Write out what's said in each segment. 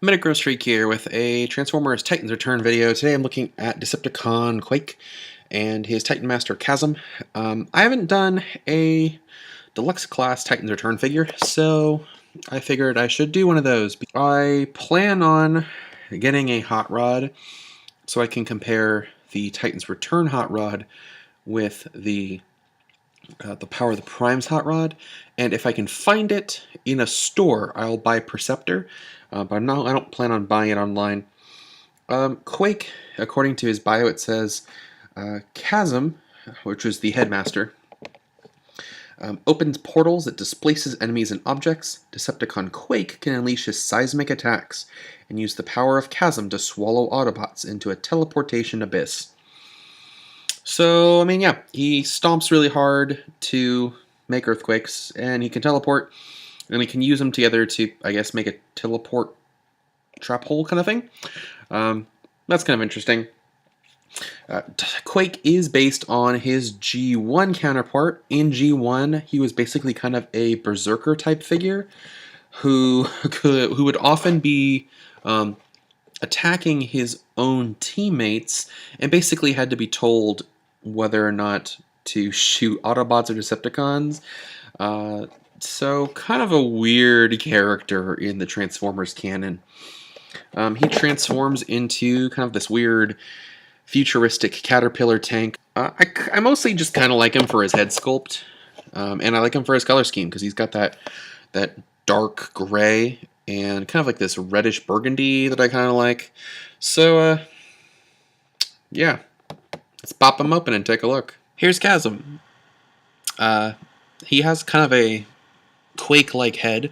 Metagross here with a Transformers Titans Return video. Today I'm looking at Decepticon Quake and his Titan Master Chasm. I haven't done a deluxe class Titans Return figure, so I figured I should do one of those. I plan on getting a hot rod so I can compare the Titans Return hot rod with the Power of the Primes hot rod, and if I can find it in a store, I'll buy Perceptor, but I don't plan on buying it online. Quake, according to his bio, it says Chasm, which is the headmaster, opens portals that displaces enemies and objects. Decepticon Quake can unleash his seismic attacks and use the power of Chasm to swallow Autobots into a teleportation abyss. So, I mean, yeah, he stomps really hard to make earthquakes, and he can teleport, and we can use them together to, I guess, make a teleport trap hole kind of thing. That's kind of interesting. Quake is based on his G1 counterpart. In G1, he was basically kind of a berserker type figure who would often be attacking his own teammates and basically had to be told whether or not to shoot Autobots or Decepticons. So kind of a weird character in the Transformers canon. He transforms into kind of this weird futuristic caterpillar tank. I mostly just kind of like him for his head sculpt, and I like him for his color scheme because he's got that dark gray and kind of like this reddish burgundy that I kind of like. So yeah, let's pop him open and take a look. Here's Chasm. He has kind of a Quake-like head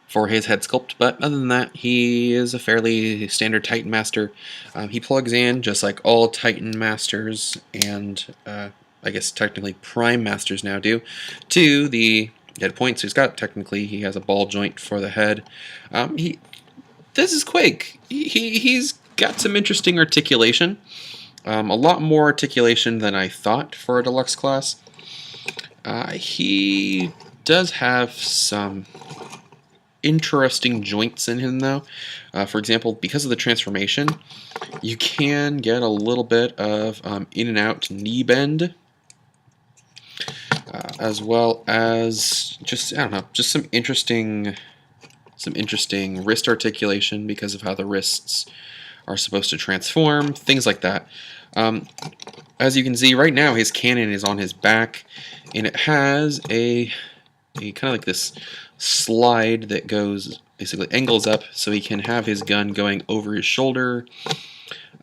for his head sculpt, but other than that, he is a fairly standard Titan Master. He plugs in just like all Titan Masters and I guess technically Prime Masters now do to the head points. He has a ball joint for the head. This is Quake. He's got some interesting articulation. A lot more articulation than I thought for a deluxe class. He does have some interesting joints in him, though. For example, because of the transformation, you can get a little bit of in and out knee bend, as well as just, I don't know, just some interesting wrist articulation because of how the wrists are supposed to transform, things like that. As you can see right now, his cannon is on his back, and it has a kind of like this slide that goes, basically angles up so he can have his gun going over his shoulder.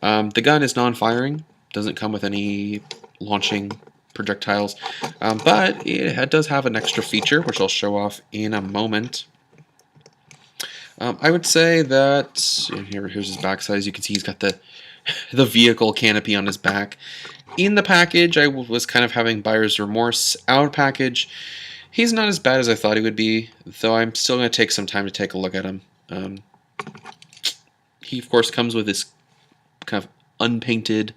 The gun is non-firing, doesn't come with any launching projectiles, but it does have an extra feature, which I'll show off in a moment. I would say that, here's his backside. As you can see, he's got the vehicle canopy on his back. In the package, I was kind of having buyer's remorse. Out of package, he's not as bad as I thought he would be, though I'm still going to take some time to take a look at him. He, of course, comes with this kind of unpainted,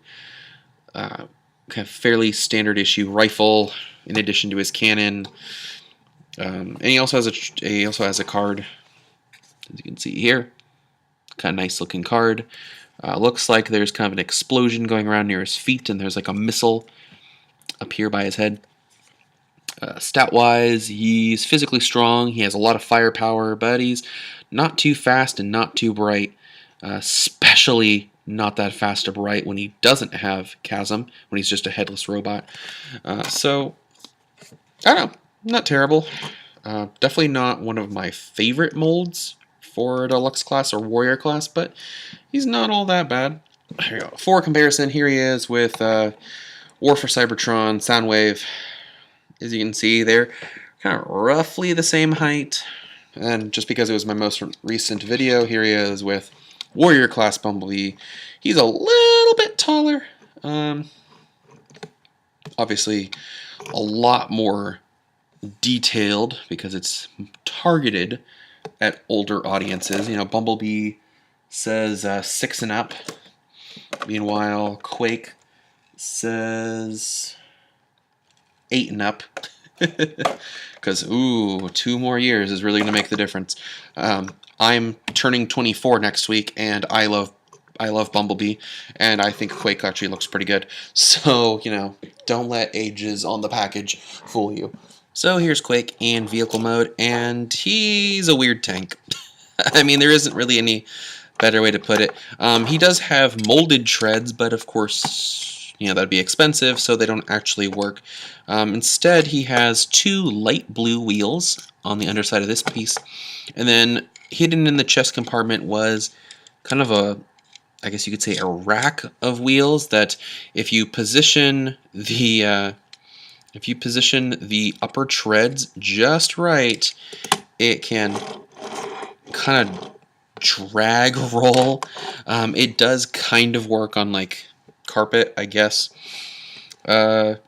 kind of fairly standard issue rifle, in addition to his cannon. And he also has a card, as you can see here. Kind of nice looking card. Looks like there's kind of an explosion going around near his feet, and there's like a missile up here by his head. Stat-wise, he's physically strong. He has a lot of firepower, but he's not too fast and not too bright. Especially not that fast or bright when he doesn't have Chasm, when he's just a headless robot. So, I don't know. Not terrible. Definitely not one of my favorite molds for a deluxe class or warrior class, but he's not all that bad. Here we go. For comparison, here he is with War for Cybertron, Soundwave. As you can see, they're kind of roughly the same height. And just because it was my most recent video, here he is with Warrior Class Bumblebee. He's a little bit taller. Obviously, a lot more detailed because it's targeted at older audiences. You know, Bumblebee says 6 and up. Meanwhile, Quake says 8 and up. Because, ooh, 2 more years is really going to make the difference. I'm turning 24 next week, and I love Bumblebee, and I think Quake actually looks pretty good. So, don't let ages on the package fool you. So here's Quake in vehicle mode, and he's a weird tank. I mean, there isn't really any better way to put it. He does have molded treads, but of course, that'd be expensive, so they don't actually work. Instead, he has 2 light blue wheels on the underside of this piece, and then hidden in the chest compartment was kind of I guess you could say, a rack of wheels that if you position the upper treads just right, it can kind of drag roll. It does kind of work on like carpet, I guess. The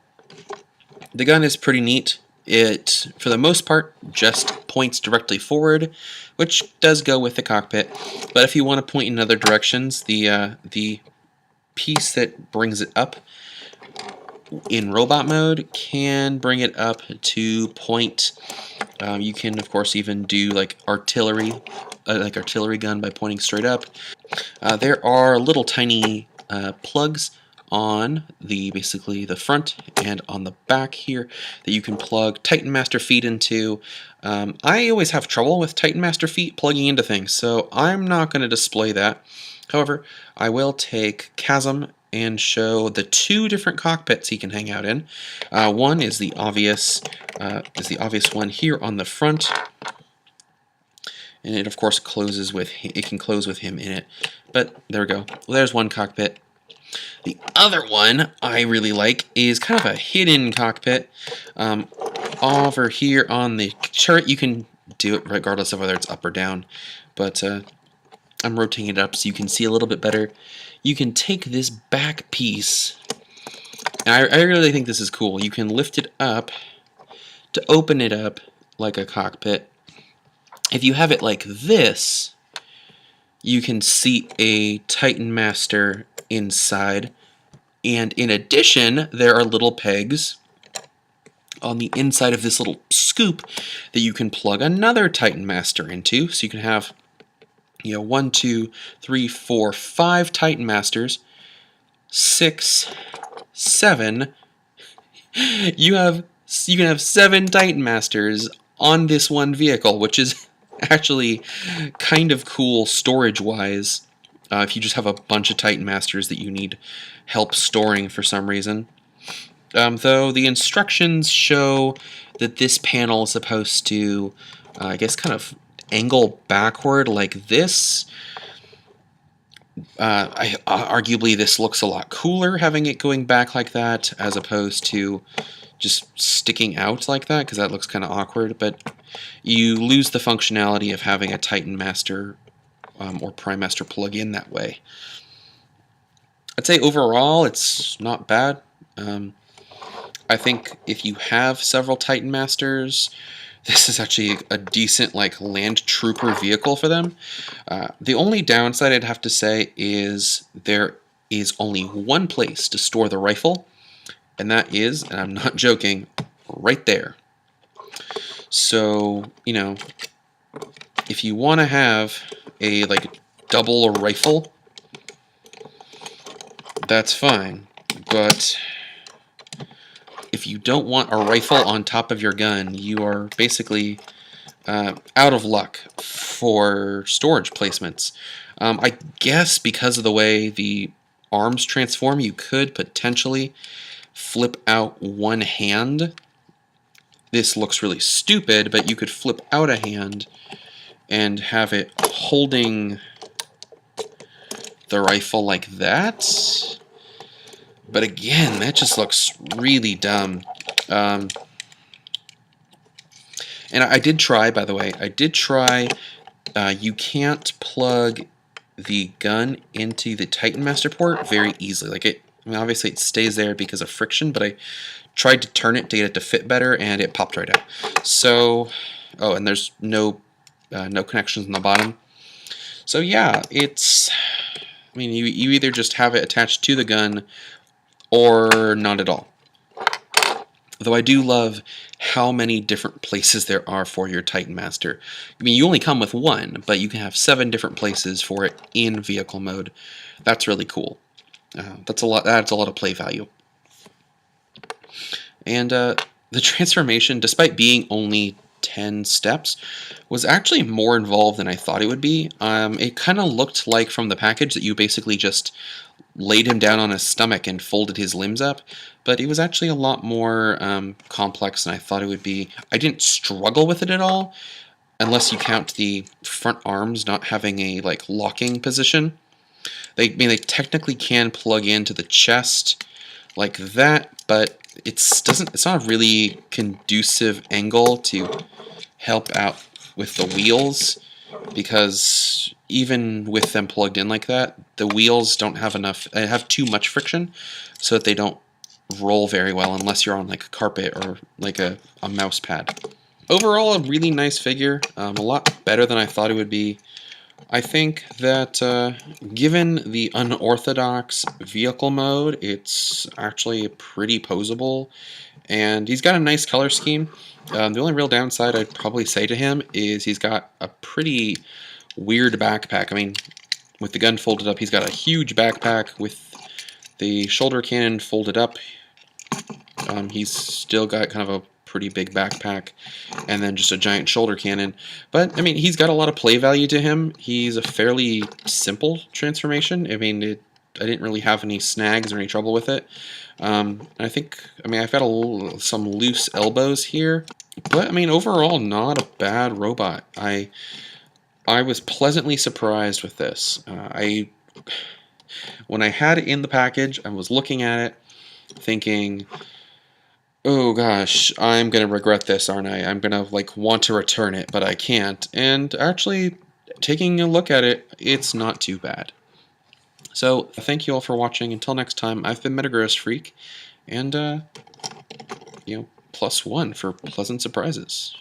gun is pretty neat. It, for the most part, just points directly forward, which does go with the cockpit. But if you want to point in other directions, the piece that brings it up in robot mode can bring it up to point. You can, of course, even do like artillery gun by pointing straight up. There are little tiny plugs on basically the front and on the back here that you can plug Titan Master feet into. I always have trouble with Titan Master feet plugging into things, so I'm not going to display that. However, I will take Chasm and show the 2 different cockpits he can hang out in. One is the obvious one here on the front, and it of course closes with it can close with him in it. But there we go. Well, there's one cockpit. The other one I really like is kind of a hidden cockpit. Over here on the turret, you can do it regardless of whether it's up or down, but I'm rotating it up so you can see a little bit better. You can take this back piece, and I really think this is cool. You can lift it up to open it up like a cockpit. If you have it like this, you can see a Titan Master inside, and in addition, there are little pegs on the inside of this little scoop that you can plug another Titan Master into, so you can have 1, 2, 3, 4, 5 Titan Masters, 6, 7. You can have 7 Titan Masters on this one vehicle, which is actually kind of cool storage-wise. If you just have a bunch of Titan Masters that you need help storing for some reason. Though the instructions show that this panel is supposed to, I guess, kind of angle backward like this. Arguably, this looks a lot cooler having it going back like that as opposed to just sticking out like that, because that looks kind of awkward. But you lose the functionality of having a Titan Master or Prime Master plug in that way. I'd say overall it's not bad. I think if you have several Titan Masters, this is actually a decent land trooper vehicle for them. The only downside I'd have to say is there is only one place to store the rifle, and that is, and I'm not joking, right there. So, if you want to have a double rifle, that's fine. But if you don't want a rifle on top of your gun, you are basically out of luck for storage placements. I guess because of the way the arms transform, you could potentially flip out one hand. This looks really stupid, but you could flip out a hand and have it holding the rifle like that. But again, that just looks really dumb. And I did try, by the way, you can't plug the gun into the Titan Master port very easily. Obviously it stays there because of friction, but I tried to turn it to get it to fit better, and it popped right out. So, and there's no connections on the bottom. So yeah, you either just have it attached to the gun or not at all. Though I do love how many different places there are for your Titan Master. I mean, you only come with one, but you can have 7 different places for it in vehicle mode. That's really cool. That's a lot. That's a lot of play value. And the transformation, despite being only 10 steps, was actually more involved than I thought it would be. It kind of looked like from the package that you basically just laid him down on his stomach and folded his limbs up, but it was actually a lot more complex than I thought it would be. I didn't struggle with it at all, unless you count the front arms not having a locking position. They technically can plug into the chest like that, but it's not a really conducive angle to help out with the wheels, because even with them plugged in like that, the wheels don't have enough, they have too much friction, so that they don't roll very well unless you're on like a carpet or like a mouse pad. Overall, a really nice figure, a lot better than I thought it would be. I think that given the unorthodox vehicle mode, it's actually pretty posable, and he's got a nice color scheme. The only real downside I'd probably say to him is he's got a pretty weird backpack. I mean, with the gun folded up, he's got a huge backpack. With the shoulder cannon folded up, he's still got kind of a pretty big backpack, and then just a giant shoulder cannon. But I mean, he's got a lot of play value to him. He's a fairly simple transformation. I mean, I didn't really have any snags or any trouble with it. I think, I mean, I've got some loose elbows here, but I mean, overall, not a bad robot. I was pleasantly surprised with this. When I had it in the package, I was looking at it, thinking, oh gosh, I'm gonna regret this, aren't I? I'm gonna want to return it, but I can't. And actually, taking a look at it, it's not too bad. So thank you all for watching. Until next time, I've been Metagross Freak, and +1 for pleasant surprises.